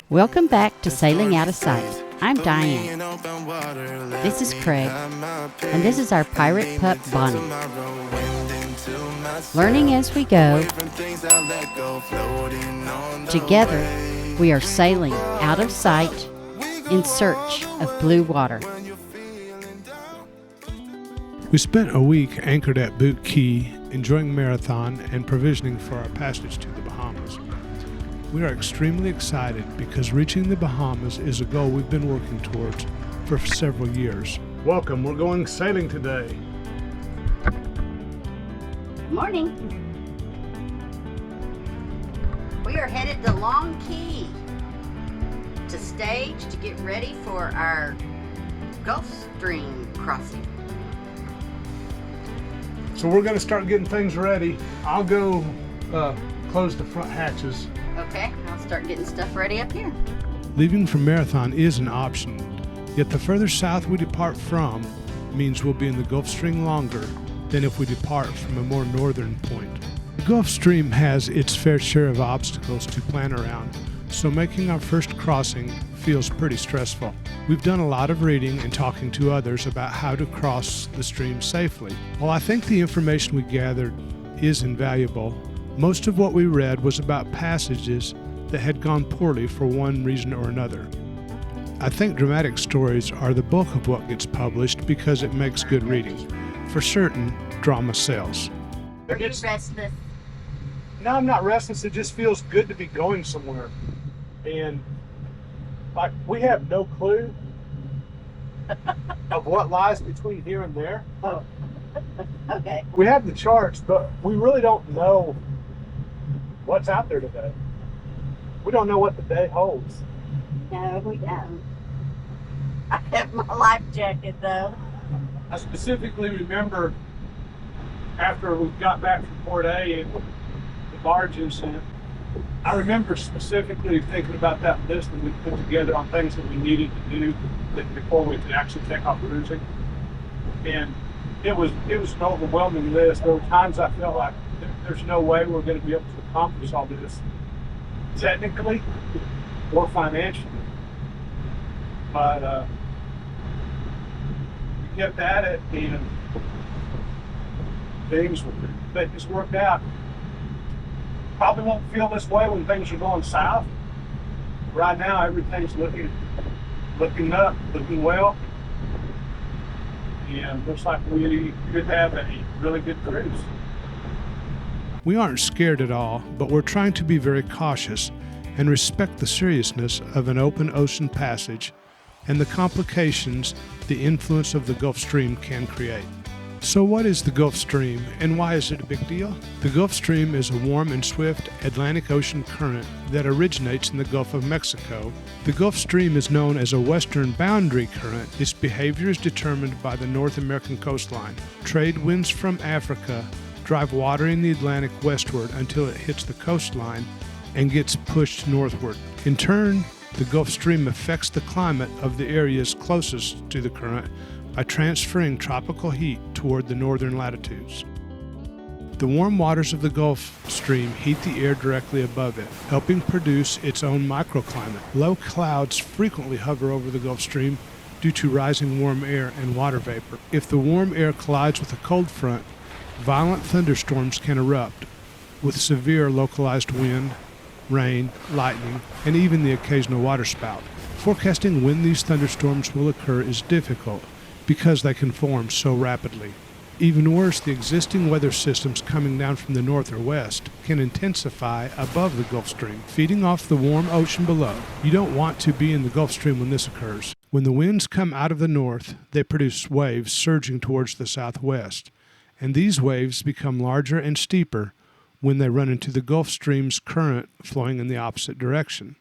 Welcome back to Sailing Out of Sight. I'm Diane. This is Craig. And this is our pirate pup, Bonnie. Learning as we go. Together, we are sailing out of sight in search of blue water. We spent a week anchored at Boot Key, enjoying Marathon and provisioning for our passage to the Bahamas. We are extremely excited because reaching the Bahamas is a goal we've been working towards for several years. Welcome, we're going sailing today. Good morning. We are headed to Long Key to stage to get ready for our Gulf Stream crossing. So we're going to start getting things ready. I'll go close the front hatches. Okay, I'll start getting stuff ready up here. Leaving from Marathon is an option, yet the further south we depart from means we'll be in the Gulf Stream longer than if we depart from a more northern point. The Gulf Stream has its fair share of obstacles to plan around, so making our first crossing feels pretty stressful. We've done a lot of reading and talking to others about how to cross the stream safely. While I think the information we gathered is invaluable, most of what we read was about passages that had gone poorly for one reason or another. I think dramatic stories are the bulk of what gets published because it makes good reading. For certain, drama sells. Are you restless? No, I'm not restless. It just feels good to be going somewhere. And like we have no clue of what lies between here and there. Oh, okay. We have the charts, but we really don't know what's out there today. We don't know what the day holds. No, we don't. I have my life jacket though. I specifically remember after we got back from Port A and the barge incident, I remember specifically thinking about that list that we put together on things that we needed to do before we could actually take off cruising. And it was an overwhelming list. There were times I felt like there's no way we're going to be able to accomplish all this technically or financially. But we kept at it and things worked out. Probably won't feel this way when things are going south. Right now, everything's looking up, looking well. And looks like we could have a really good cruise. We aren't scared at all, but we're trying to be very cautious and respect the seriousness of an open ocean passage and the complications the influence of the Gulf Stream can create. So what is the Gulf Stream and why is it a big deal? The Gulf Stream is a warm and swift Atlantic Ocean current that originates in the Gulf of Mexico. The Gulf Stream is known as a western boundary current. Its behavior is determined by the North American coastline. Trade winds from Africa drive water in the Atlantic westward until it hits the coastline and gets pushed northward. In turn, the Gulf Stream affects the climate of the areas closest to the current by transferring tropical heat toward the northern latitudes. The warm waters of the Gulf Stream heat the air directly above it, helping produce its own microclimate. Low clouds frequently hover over the Gulf Stream due to rising warm air and water vapor. If the warm air collides with a cold front, violent thunderstorms can erupt, with severe localized wind, rain, lightning, and even the occasional waterspout. Forecasting when these thunderstorms will occur is difficult because they can form so rapidly. Even worse, the existing weather systems coming down from the north or west can intensify above the Gulf Stream, feeding off the warm ocean below. You don't want to be in the Gulf Stream when this occurs. When the winds come out of the north, they produce waves surging towards the southwest, and these waves become larger and steeper when they run into the Gulf Stream's current flowing in the opposite direction.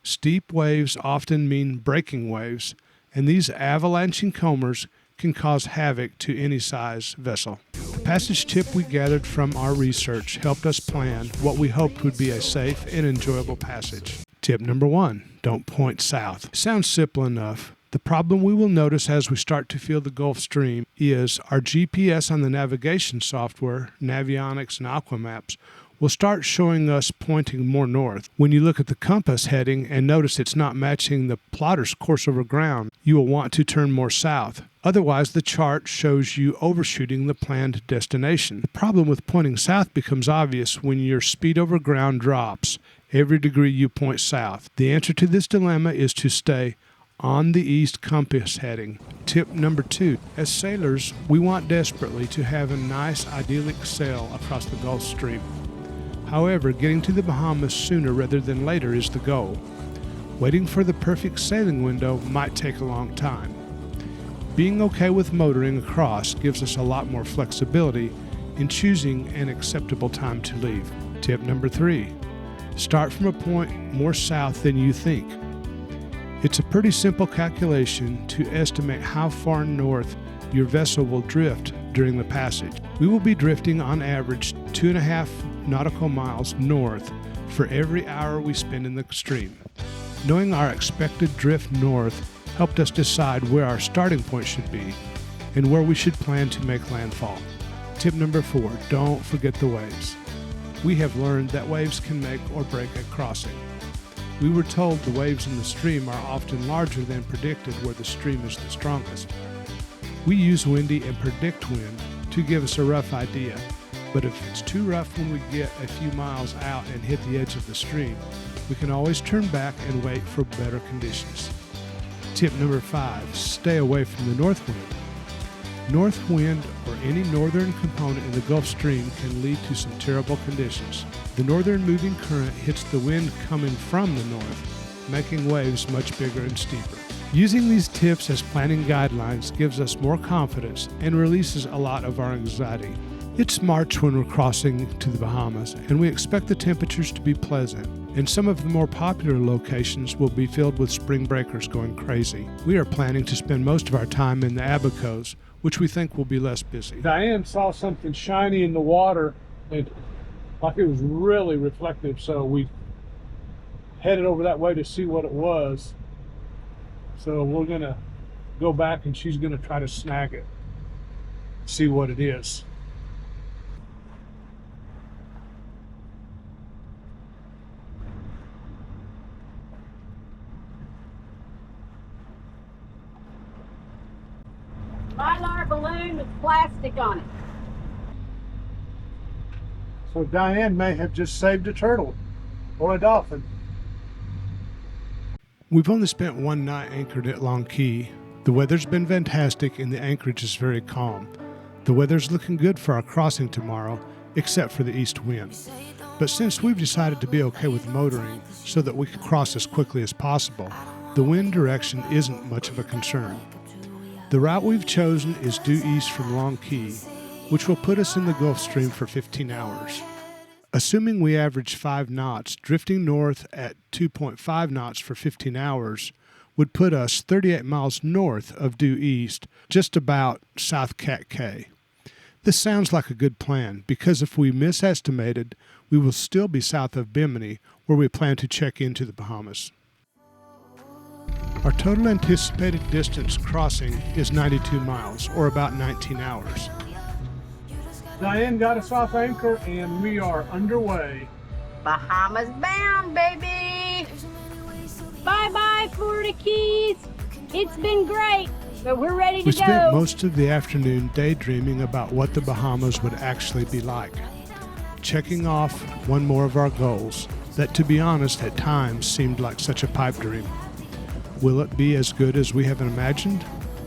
Steep waves often mean breaking waves, and these avalanching combers can cause havoc to any size vessel. The passage tip we gathered from our research helped us plan what we hoped would be a safe and enjoyable passage. Tip number 1, don't point south. Sounds simple enough. The problem we will notice as we start to feel the Gulf Stream is our GPS on the navigation software, Navionics and Aquamaps, will start showing us pointing more north. When you look at the compass heading and notice it's not matching the plotter's course over ground, you will want to turn more south. Otherwise, the chart shows you overshooting the planned destination. The problem with pointing south becomes obvious when your speed over ground drops every degree you point south. The answer to this dilemma is to stay on the east compass heading. Tip number 2. As sailors, we want desperately to have a nice idyllic sail across the Gulf Stream. However, getting to the Bahamas sooner rather than later is the goal. Waiting for the perfect sailing window might take a long time. Being okay with motoring across gives us a lot more flexibility in choosing an acceptable time to leave. Tip number 3. Start from a point more south than you think. It's a pretty simple calculation to estimate how far north your vessel will drift during the passage. We will be drifting on average 2.5 nautical miles north for every hour we spend in the stream. Knowing our expected drift north helped us decide where our starting point should be and where we should plan to make landfall. Tip number 4, don't forget the waves. We have learned that waves can make or break a crossing. We were told the waves in the stream are often larger than predicted where the stream is the strongest. We use windy and predict wind to give us a rough idea, but if it's too rough when we get a few miles out and hit the edge of the stream, we can always turn back and wait for better conditions. Tip number 5, stay away from the north wind. North wind or any northern component in the Gulf Stream can lead to some terrible conditions. The northern moving current hits the wind coming from the north, making waves much bigger and steeper. Using these tips as planning guidelines gives us more confidence and releases a lot of our anxiety. It's March when we're crossing to the Bahamas, and we expect the temperatures to be pleasant, and some of the more popular locations will be filled with spring breakers going crazy. We are planning to spend most of our time in the Abacos, which we think will be less busy. Diane saw something shiny in the water, and like it was really reflective, so we headed over that way to see what it was. So we're gonna go back and she's gonna try to snag it, see what it is. Mylar balloon with plastic on it. So Diane may have just saved a turtle or a dolphin. We've only spent one night anchored at Long Key. The weather's been fantastic and the anchorage is very calm. The weather's looking good for our crossing tomorrow, except for the east wind. But since we've decided to be okay with motoring so that we can cross as quickly as possible, the wind direction isn't much of a concern. The route we've chosen is due east from Long Key, which will put us in the Gulf Stream for 15 hours. Assuming we average 5 knots, drifting north at 2.5 knots for 15 hours would put us 38 miles north of due east, just about South Cat Cay. This sounds like a good plan, because if we misestimated, we will still be south of Bimini, where we plan to check into the Bahamas. Our total anticipated distance crossing is 92 miles, or about 19 hours. Diane got us off anchor and we are underway. Bahamas bound, baby. Bye-bye, Florida Keys. It's been great, but we're ready to We go. spent most of the afternoon daydreaming about what the Bahamas would actually be like, checking off one more of our goals that, to be honest, at times seemed like such a pipe dream. Will it be as good as we have imagined?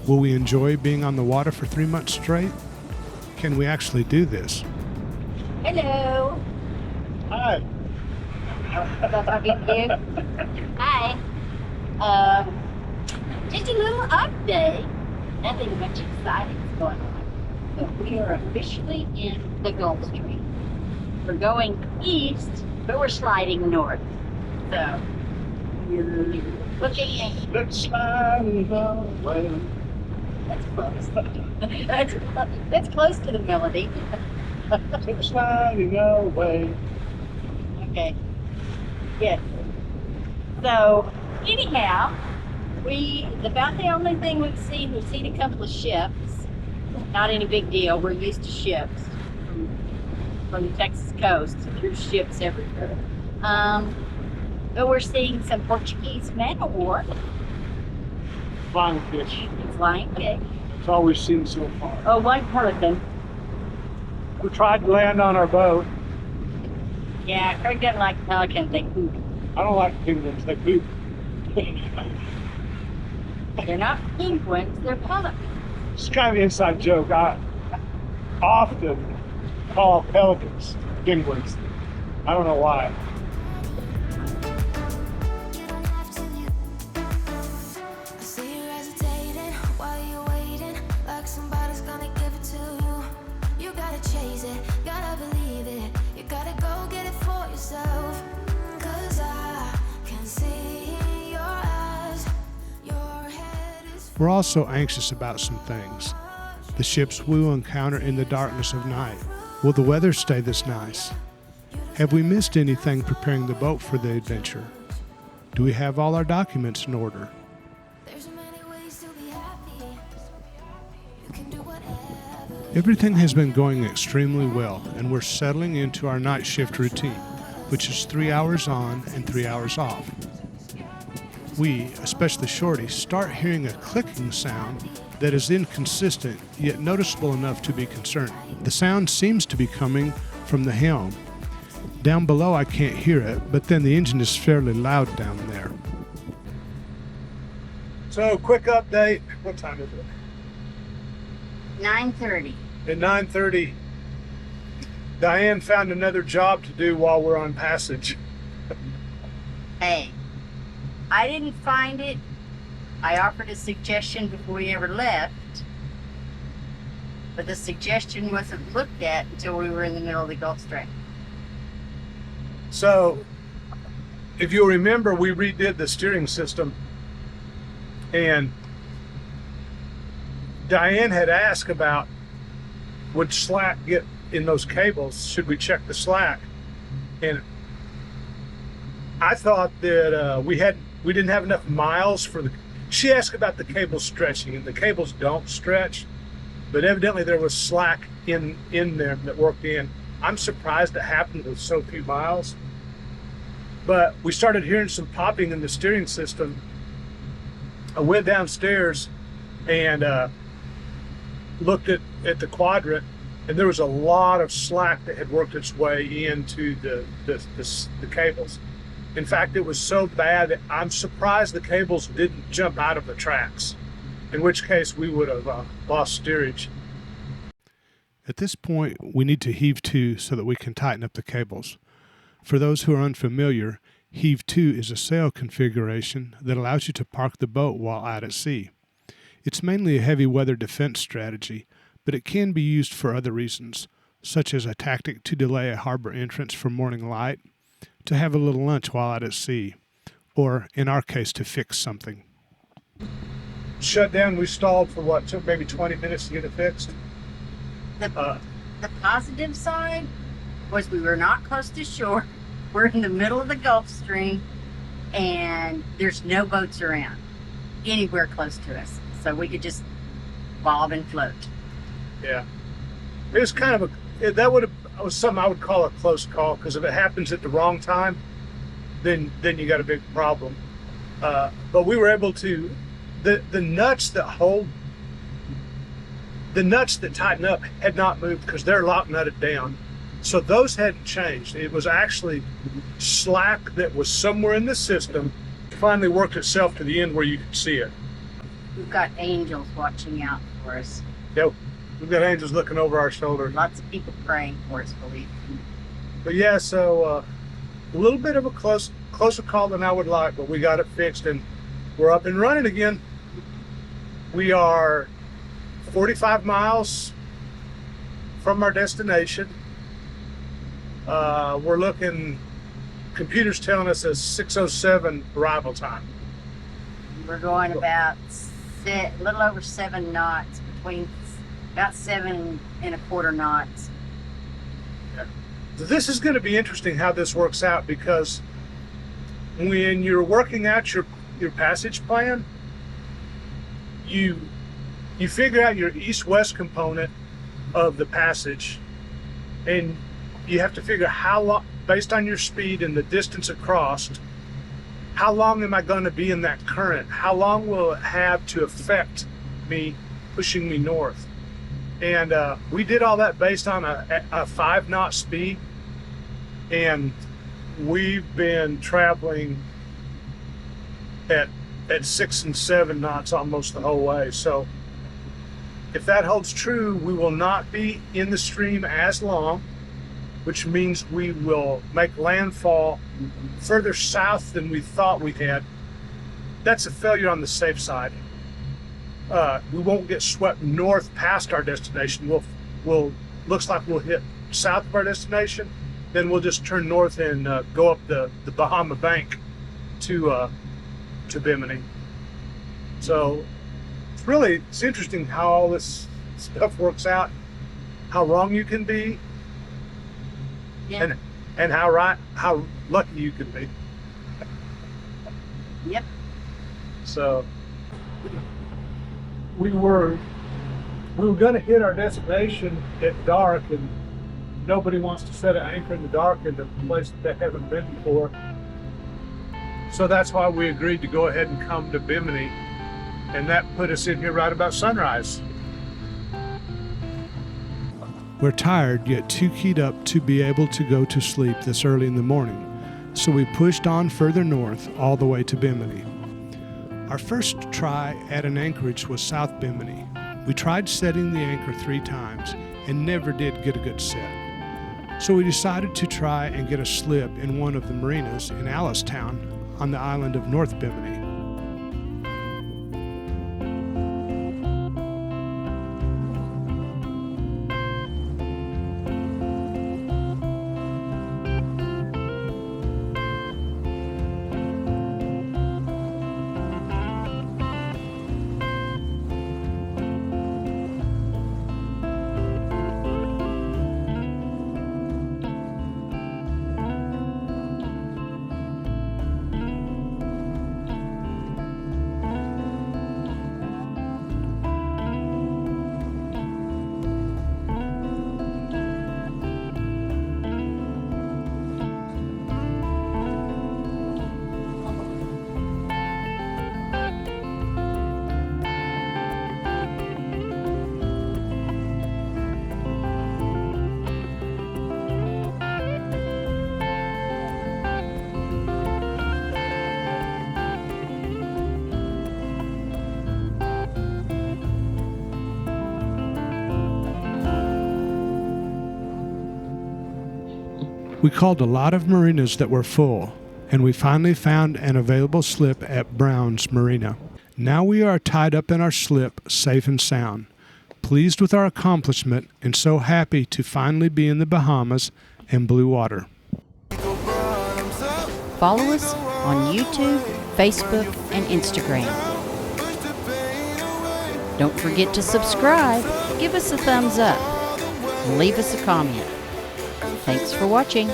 Will we enjoy being on the water for 3 months straight? Can we actually do this? Hello. Hi. Hi. Just a little update. Nothing much exciting is going on. But we are officially in the Gulf Stream. We're going east, but we're sliding north. So we're looking at. Let's slide away. That's close. That's close to the melody. Let's sliding away. Okay. Yes. So, anyhow, about the only thing we've seen a couple of ships. Not any big deal. We're used to ships. from the Texas coast. There's ships everywhere. But we're seeing some Portuguese man o' war. Flying fish. Flying fish. That's all we've seen so far. Oh, one pelican. We tried to land on our boat. Yeah, Craig doesn't like pelicans. They poop. I don't like penguins. They poop. They're not penguins, they're pelicans. It's kind of an inside joke. I often call pelicans penguins. I don't know why. We're also anxious about some things. The ships we will encounter in the darkness of night. Will the weather stay this nice? Have we missed anything preparing the boat for the adventure? Do we have all our documents in order? Everything has been going extremely well, and we're settling into our night shift routine, which is 3 hours on and 3 hours off. We, especially Shorty, start hearing a clicking sound that is inconsistent, yet noticeable enough to be concerning. The sound seems to be coming from the helm. Down below I can't hear it, but then the engine is fairly loud down there. So, quick update. What time is it? 9:30. At 9:30, Diane found another job to do while we're on passage. Hey, I didn't find it. I offered a suggestion before we ever left, but the suggestion wasn't looked at until we were in the middle of the Gulf Stream. So, if you'll remember, we redid the steering system, and Diane had asked about, would slack get in those cables? Should we check the slack? And I thought that we didn't have enough miles for the. She asked about the cables stretching, and the cables don't stretch, but evidently there was slack in there that worked in. I'm surprised it happened with so few miles, but we started hearing some popping in the steering system. I went downstairs and looked at the quadrant, and there was a lot of slack that had worked its way into the cables. In fact, it was so bad that I'm surprised the cables didn't jump out of the tracks, in which case we would have lost steerage. At this point, we need to heave to so that we can tighten up the cables. For those who are unfamiliar, heave to is a sail configuration that allows you to park the boat while out at sea. It's mainly a heavy weather defense strategy, but it can be used for other reasons, such as a tactic to delay a harbor entrance for morning light, to have a little lunch while out at sea, or, in our case, to fix something. Shut down, we stalled for what, took maybe 20 minutes to get it fixed? The positive side was we were not close to shore. We're in the middle of the Gulf Stream, and there's no boats around anywhere close to us, so we could just bob and float. Yeah, it was kind of that was something I would call a close call, because if it happens at the wrong time, then you got a big problem. But we were able to, the nuts that tighten up had not moved because they're lock nutted down. So those hadn't changed. It was actually slack that was somewhere in the system, finally worked itself to the end where you could see it. We've got angels watching out for us. Yep, we've got angels looking over our shoulder. Lots of people praying for us, believe me. But yeah, so a little bit of a closer call than I would like, but we got it fixed and we're up and running again. We are 45 miles from our destination. We're looking, computer's telling us a 6:07 arrival time. We're going about a little over 7 knots, between about 7.25 knots. Yeah. So this is going to be interesting how this works out, because when you're working out your passage plan, you figure out your east-west component of the passage, and you have to figure how long, based on your speed and the distance across, how long am I going to be in that current? How long will it have to affect me, pushing me north? And we did all that based on a 5-knot speed, and we've been traveling at 6 and 7 knots almost the whole way. So if that holds true, we will not be in the stream as long, which means we will make landfall further south than we thought we had. That's a failure on the safe side. We won't get swept north past our destination. We'll looks like we'll hit south of our destination, then we'll just turn north and go up the Bahama bank to Bimini. So it's interesting how all this stuff works out, how wrong you can be, Yeah. and how lucky you can be. Yep. So we were going to hit our destination at dark, and nobody wants to set an anchor in the dark in a place that they haven't been before. So that's why we agreed to go ahead and come to Bimini, and that put us in here right about sunrise. We're tired, yet too keyed up to be able to go to sleep this early in the morning, so we pushed on further north all the way to Bimini. Our first try at an anchorage was South Bimini. We tried setting the anchor 3 times and never did get a good set. So we decided to try and get a slip in one of the marinas in Alistown on the island of North Bimini. We called a lot of marinas that were full, and we finally found an available slip at Brown's Marina. Now we are tied up in our slip, safe and sound, pleased with our accomplishment and so happy to finally be in the Bahamas and blue water. Follow us on YouTube, Facebook, and Instagram. Don't forget to subscribe, give us a thumbs up, and leave us a comment. Thanks for watching.